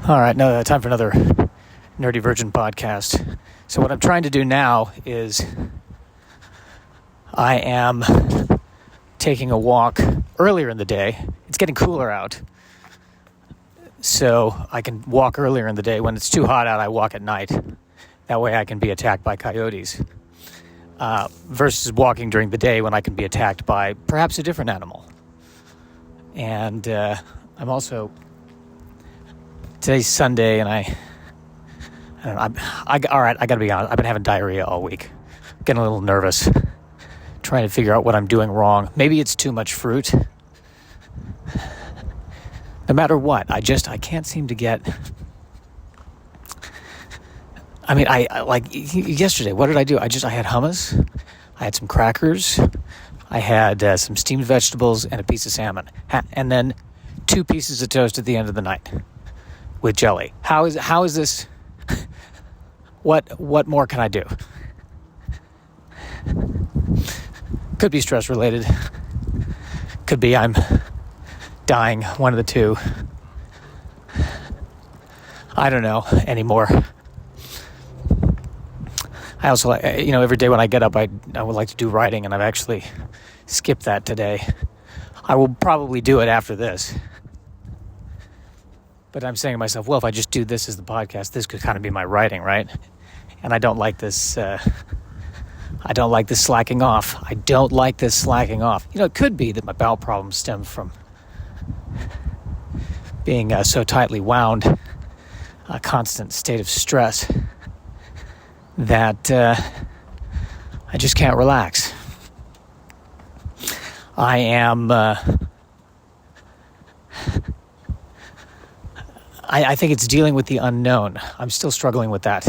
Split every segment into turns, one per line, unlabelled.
All right, no, time for another Nerdy Virgin podcast. So what I'm trying to do now is I am taking a walk earlier in the day. It's getting cooler out, so I can walk earlier in the day. When it's too hot out, I walk at night. That way I can be attacked by coyotes. Versus walking during the day when I can be attacked by perhaps a different animal. And I'm also... Today's Sunday, and I don't know. I gotta be honest. I've been having diarrhea all week. Getting a little nervous, trying to figure out what I'm doing wrong. Maybe it's too much fruit. No matter what, I can't seem to get. I mean, I like yesterday. What did I do? I had hummus. I had some crackers. I had some steamed vegetables and a piece of salmon, and then 2 pieces of toast at the end of the night. With jelly. How is this? What more can I do? Could be stress related. Could be I'm dying. One of the two. I don't know anymore. I also, every day when I get up, I would like to do writing, and I've actually skipped that today. I will probably do it after this. But I'm saying to myself, well, if I just do this as the podcast, this could kind of be my writing, right? And I don't like this. I don't like this slacking off. It could be that my bowel problems stem from being so tightly wound, a constant state of stress, that I just can't relax. I am... I think it's dealing with the unknown. I'm still struggling with that.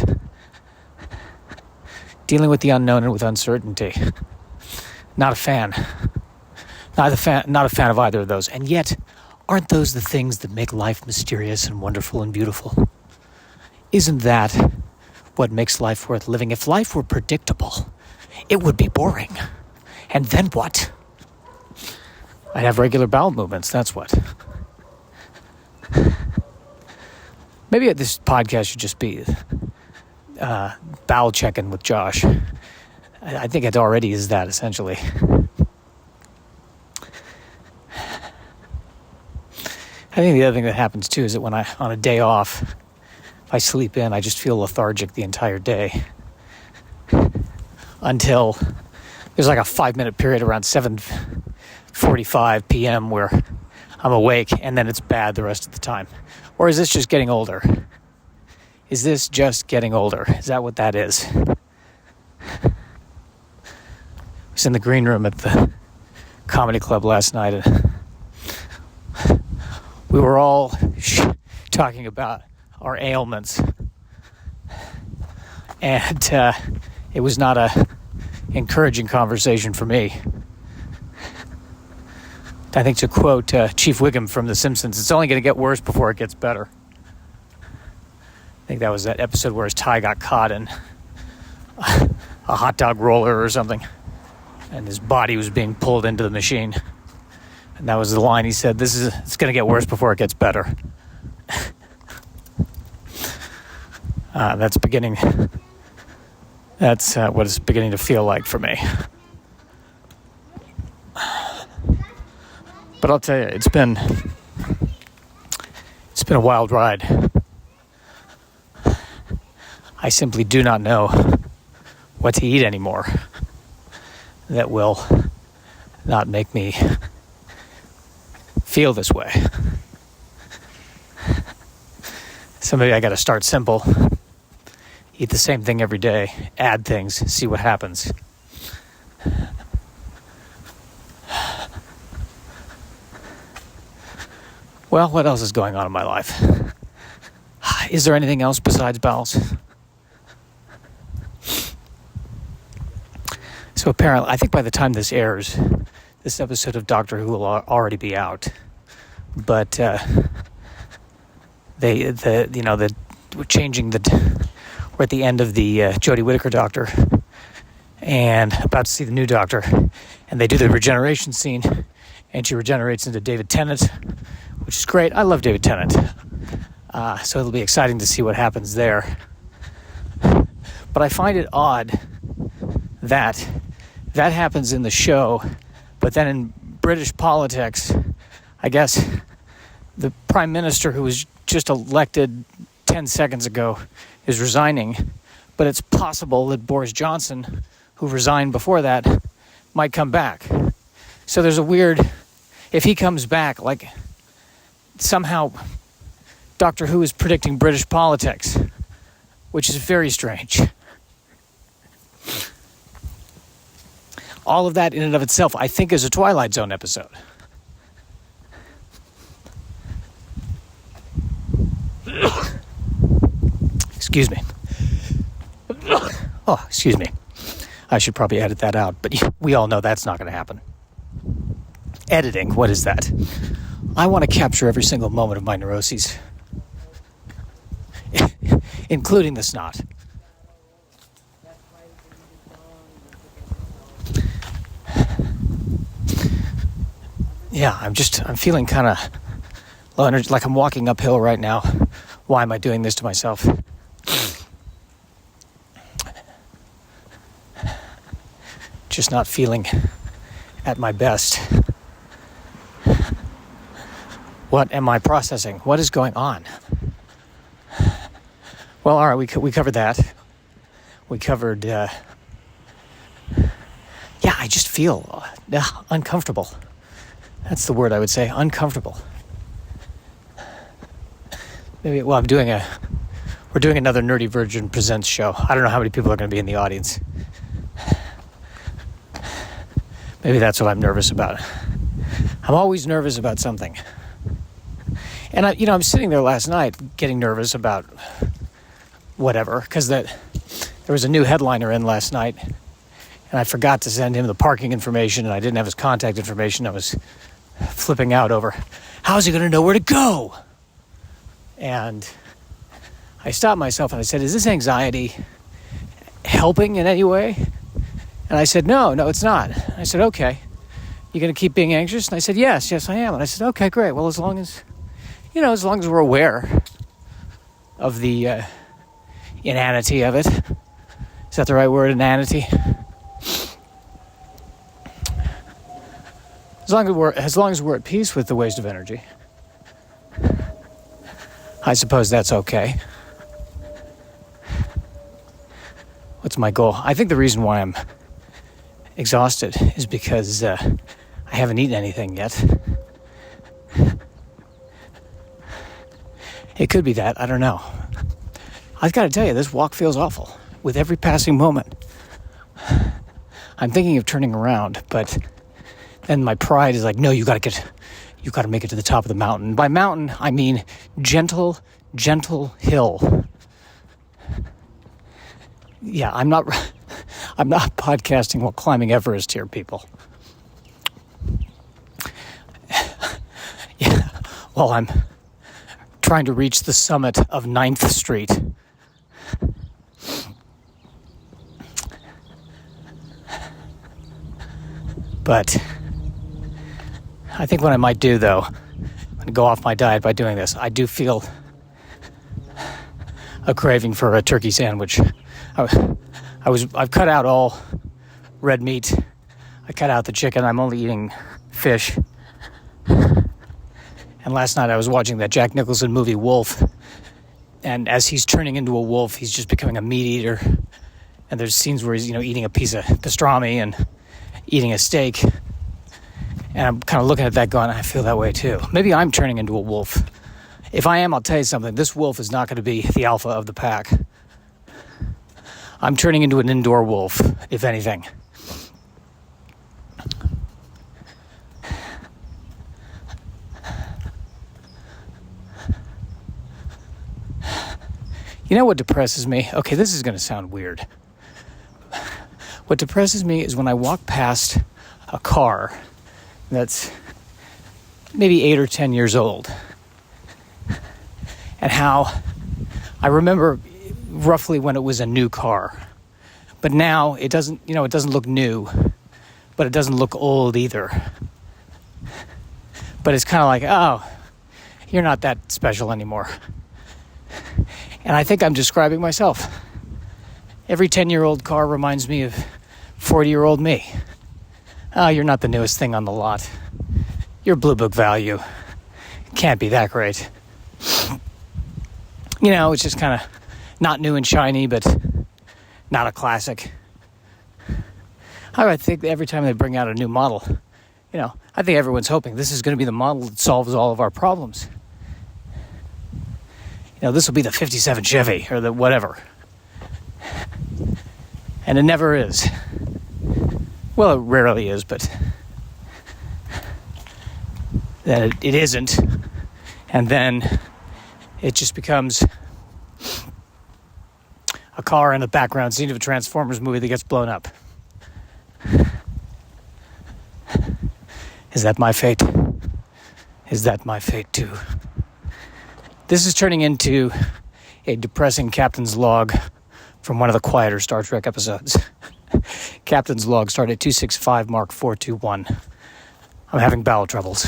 Dealing with the unknown and with uncertainty. Not a fan. Not a fan of either of those. And yet, aren't those the things that make life mysterious and wonderful and beautiful? Isn't that what makes life worth living? If life were predictable, it would be boring. And then what? I'd have regular bowel movements, that's what. Maybe this podcast should just be bowel checking with Josh. I think it already is that, essentially. I think the other thing that happens, too, is that when on a day off, if I sleep in, I just feel lethargic the entire day. Until there's like a 5-minute period around 7:45 p.m. where I'm awake, and then it's bad the rest of the time. Or is this just getting older? Is that what that is? I was in the green room at the comedy club last night, and we were all talking about our ailments. And it was not a encouraging conversation for me. I think, to quote Chief Wiggum from The Simpsons, it's only going to get worse before it gets better. I think that was that episode where his tie got caught in a hot dog roller or something, and his body was being pulled into the machine. And that was the line he said, it's going to get worse before it gets better. That's what it's beginning to feel like for me. But I'll tell you, it's been a wild ride. I simply do not know what to eat anymore that will not make me feel this way. So maybe I got to start simple. Eat the same thing every day. Add things. See what happens. Well, what else is going on in my life? Is there anything else besides bowels? So apparently, I think by the time this airs, this episode of Doctor Who will already be out. But we're changing we're at the end of the Jodie Whittaker Doctor, and about to see the new Doctor, and they do the regeneration scene, and she regenerates into David Tennant, which is great. I love David Tennant. So it'll be exciting to see what happens there. But I find it odd that happens in the show, but then in British politics, I guess the Prime Minister who was just elected 10 seconds ago is resigning, but it's possible that Boris Johnson, who resigned before that, might come back. So there's a weird, if he comes back, like somehow Doctor Who is predicting British politics, which is very strange. All of that in and of itself, I think, is a Twilight Zone episode. Excuse me. Oh, excuse me. I should probably edit that out, but we all know that's not going to happen. Editing, what is that? I want to capture every single moment of my neuroses, including the snot. Yeah, I'm feeling kind of low energy, like I'm walking uphill right now. Why am I doing this to myself? Just not feeling at my best. What am I processing? What is going on? Well, all right, we covered that. We covered, I just feel uncomfortable. That's the word I would say, uncomfortable. Maybe, well, we're doing another Nerdy Virgin Presents show. I don't know how many people are going to be in the audience. Maybe that's what I'm nervous about. I'm always nervous about something. And I'm sitting there last night getting nervous about whatever, because there was a new headliner in last night, and I forgot to send him the parking information, and I didn't have his contact information. I was flipping out over, how's he going to know where to go? And I stopped myself and I said, is this anxiety helping in any way? And I said, no, it's not. I said, okay, you going to keep being anxious? And I said, yes, I am. And I said, okay, great. Well, as long as we're aware of the inanity of it. Is that the right word, inanity? As long as we're at peace with the waste of energy, I suppose that's okay. What's my goal? I think the reason why I'm exhausted is because I haven't eaten anything yet. It could be that. I don't know. I've got to tell you, this walk feels awful with every passing moment. I'm thinking of turning around, but then my pride is like, no, you got to make it to the top of the mountain. By mountain, I mean gentle hill. Yeah, I'm not podcasting while climbing Everest here, people. Yeah, well, I'm trying to reach the summit of 9th Street. But I think what I might do, though, I'm going to go off my diet by doing this. I do feel a craving for a turkey sandwich. I've cut out all red meat. I cut out the chicken. I'm only eating fish. And last night I was watching that Jack Nicholson movie, Wolf. And as he's turning into a wolf, he's just becoming a meat eater. And there's scenes where he's, eating a piece of pastrami and eating a steak. And I'm kind of looking at that going, I feel that way too. Maybe I'm turning into a wolf. If I am, I'll tell you something. This wolf is not going to be the alpha of the pack. I'm turning into an indoor wolf, if anything. You know what depresses me? Okay, this is going to sound weird. What depresses me is when I walk past a car that's maybe 8 or 10 years old. And how I remember roughly when it was a new car. But now it doesn't look new, but it doesn't look old either. But it's kind of like, oh, you're not that special anymore. And I think I'm describing myself. Every 10-year-old car reminds me of 40-year-old me. Oh, you're not the newest thing on the lot. Your Blue Book value can't be that great. You know, it's just kind of not new and shiny, but not a classic. I think every time they bring out a new model, you know, I think everyone's hoping this is going to be the model that solves all of our problems. You know, this will be the 57 Chevy or the whatever. And it never is. Well, it rarely is, but then it isn't. And then it just becomes a car in the background scene of a Transformers movie that gets blown up. Is that my fate? Is that my fate too? This is turning into a depressing captain's log from one of the quieter Star Trek episodes. Captain's log started at 265 Mark 421. I'm having bowel troubles.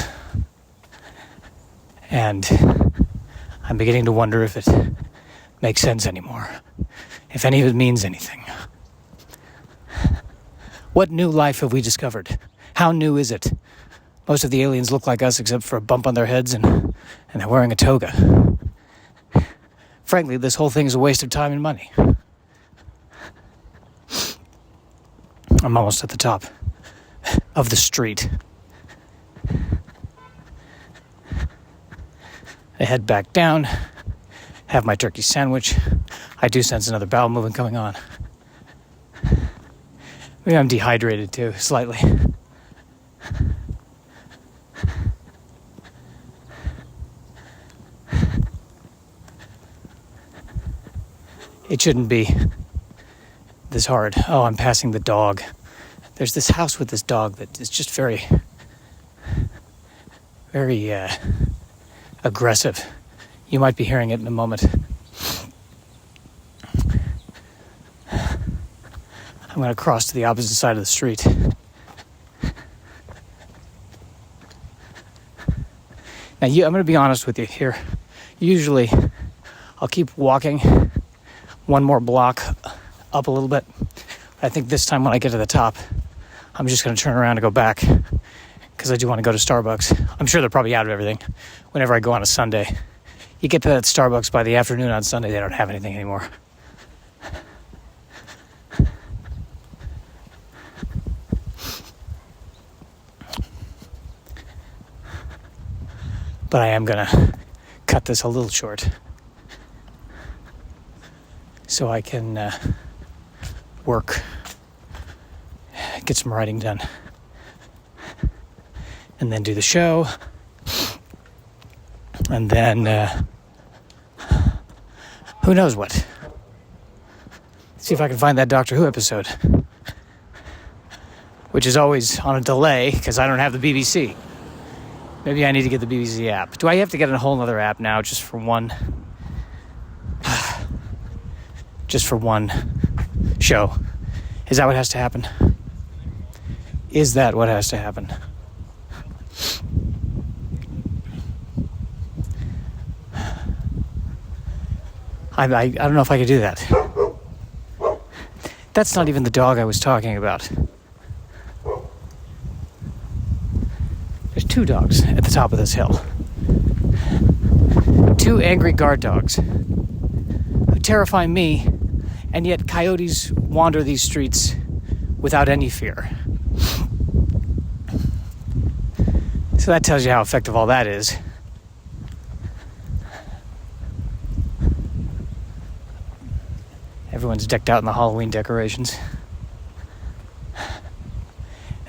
And I'm beginning to wonder if it makes sense anymore. If any of it means anything. What new life have we discovered? How new is it? Most of the aliens look like us except for a bump on their heads and they're wearing a toga. Frankly, this whole thing is a waste of time and money. I'm almost at the top of the street. I head back down, have my turkey sandwich. I do sense another bowel movement coming on. Maybe I'm dehydrated too, slightly. It shouldn't be this hard. Oh, I'm passing the dog. There's this house with this dog that is just very aggressive. You might be hearing it in a moment. I'm going to cross to the opposite side of the street. Now, I'm going to be honest with you here. Usually, I'll keep walking one more block up a little bit. I think this time when I get to the top, I'm just going to turn around and go back because I do want to go to Starbucks. I'm sure they're probably out of everything whenever I go on a Sunday. You get to that Starbucks by the afternoon on Sunday, they don't have anything anymore. But I am going to cut this a little short so I can work, get some writing done, and then do the show, and then who knows what. See if I can find that Doctor Who episode, which is always on a delay because I don't have the BBC. Maybe I need to get the BBC app. Do I have to get a whole other app now just for one? Just for one show? Is that what has to happen? Is that what has to happen? I don't know if I could do that. That's not even the dog I was talking about. There's two dogs at the top of this hill. Two angry guard dogs who terrify me, and yet coyotes wander these streets without any fear. So that tells you how effective all that is. Everyone's decked out in the Halloween decorations.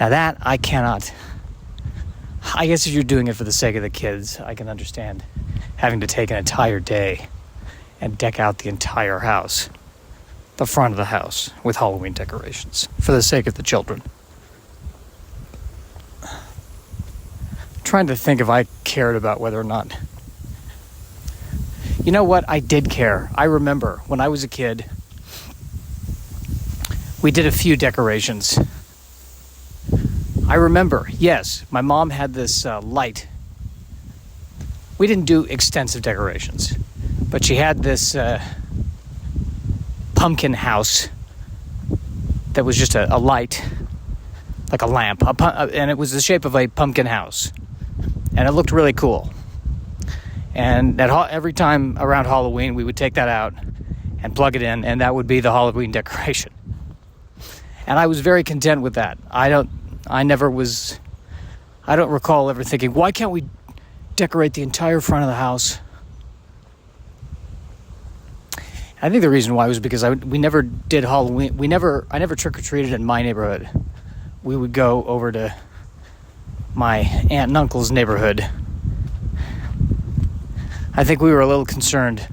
Now that I cannot. I guess if you're doing it for the sake of the kids, I can understand having to take an entire day and deck out the entire house, the front of the house, with Halloween decorations for the sake of the children. I'm trying to think if I cared about whether or not. You know what? I did care. I remember when I was a kid, we did a few decorations. I remember, yes, my mom had this light. We didn't do extensive decorations, but she had this pumpkin house that was just a light, like a lamp, and it was the shape of a pumpkin house, and it looked really cool. And every time around Halloween, we would take that out and plug it in, and that would be the Halloween decoration. And I was very content with that. I don't recall ever thinking, why can't we decorate the entire front of the house? I think the reason why was because we never did Halloween. I never trick-or-treated in my neighborhood. We would go over to my aunt and uncle's neighborhood. I think we were a little concerned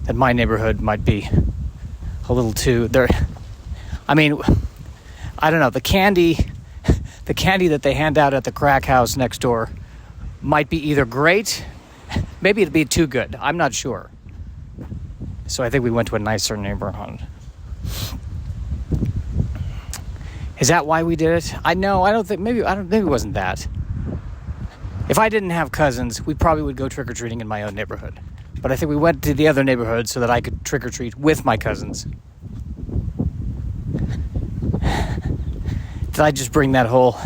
that my neighborhood might be a little too there. I mean, I don't know, the candy that they hand out at the crack house next door might be either great, maybe it'd be too good. I'm not sure. So I think we went to a nicer neighborhood. Is that why we did it? Maybe it wasn't that. If I didn't have cousins, we probably would go trick-or-treating in my own neighborhood. But I think we went to the other neighborhood so that I could trick-or-treat with my cousins. Did I just bring that whole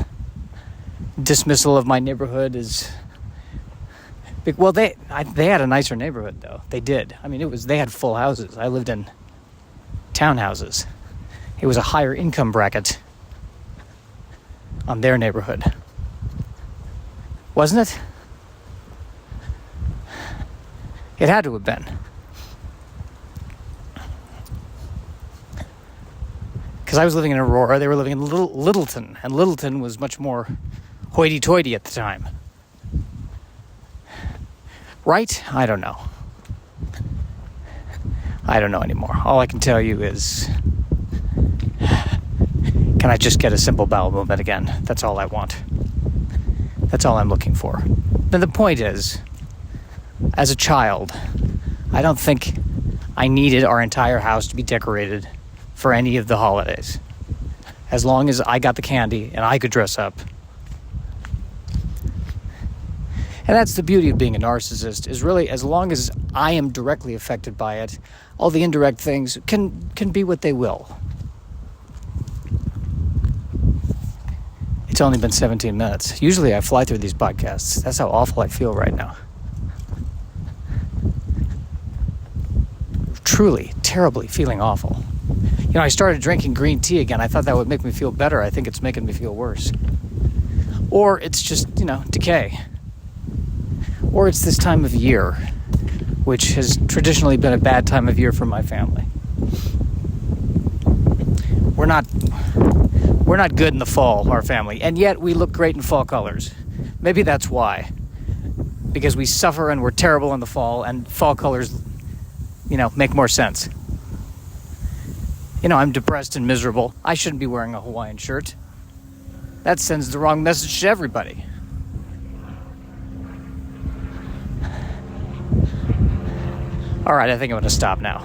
dismissal of my neighborhood as... Well, they had a nicer neighborhood, though. They did. I mean, they had full houses. I lived in townhouses. It was a higher income bracket on their neighborhood. Wasn't it? It had to have been. Because I was living in Aurora, they were living in Littleton, and Littleton was much more hoity-toity at the time. Right? I don't know. I don't know anymore. All I can tell you is, can I just get a simple bowel movement again? That's all I want. That's all I'm looking for. Then the point is, as a child, I don't think I needed our entire house to be decorated for any of the holidays. As long as I got the candy and I could dress up. And that's the beauty of being a narcissist, is really, as long as I am directly affected by it, all the indirect things can be what they will. It's only been 17 minutes. Usually I fly through these podcasts. That's how awful I feel right now. Truly, terribly feeling awful. You know, I started drinking green tea again. I thought that would make me feel better. I think it's making me feel worse. Or it's just, decay. Or it's this time of year, which has traditionally been a bad time of year for my family. We're not good in the fall, our family, and yet we look great in fall colors. Maybe that's why. Because we suffer and we're terrible in the fall, and fall colors, make more sense. I'm depressed and miserable. I shouldn't be wearing a Hawaiian shirt. That sends the wrong message to everybody. All right, I think I'm going to stop now.